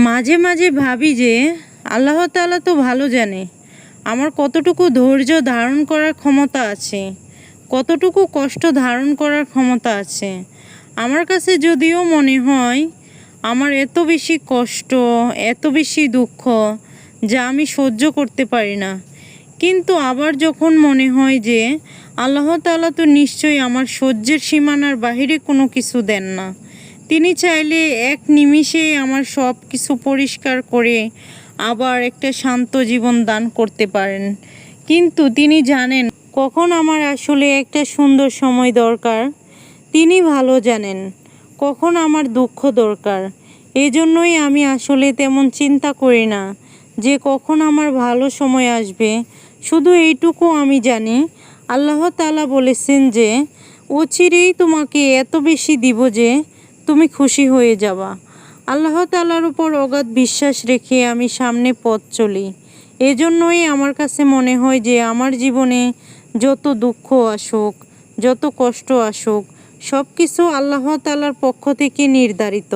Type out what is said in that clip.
মাঝে মাঝে ভাবি যে আল্লাহ তাআলা তো ভালো জানে আমার কতটুকু ধৈর্য ধারণ করার ক্ষমতা আছে, কতটুকু কষ্ট ধারণ করার ক্ষমতা আছে। আমার কাছে যদিও মনে হয় আমার এত বেশি কষ্ট, এত বেশি দুঃখ যা আমি সহ্য করতে পারি না, কিন্তু আবার যখন মনে হয় যে আল্লাহ তাআলা তো নিশ্চয়ই আমার সহ্যের সীমানার বাহিরে কোনো কিছু দেন না। তিনি চাইলে এক নিমিষে আমার সব কিছু পরিষ্কার করে আবার একটা শান্ত জীবন দান করতে পারেন, কিন্তু তিনি জানেন কখন আমার আসলে একটা সুন্দর সময় দরকার। তিনি ভালো জানেন কখন আমার দুঃখ দরকার। এজন্যই আমি আসলে তেমন চিন্তা করি না যে কখন আমার ভালো সময় আসবে। শুধু এইটুকু আমি জানি, আল্লাহ তাআলা বলেছেন যে অচিরেই তোমাকে এত বেশি দিব যে তুমি খুশি হয়ে যাবা। আল্লাহ তাআলার উপর অগাধ বিশ্বাস রেখে আমি সামনে পথ চলি। এজন্যই আমার কাছে মনে হয় যে আমার জীবনে যত দুঃখ আসুক, যত কষ্ট আসুক, সব কিছু আল্লাহ তাআলার পক্ষ থেকে নির্ধারিত।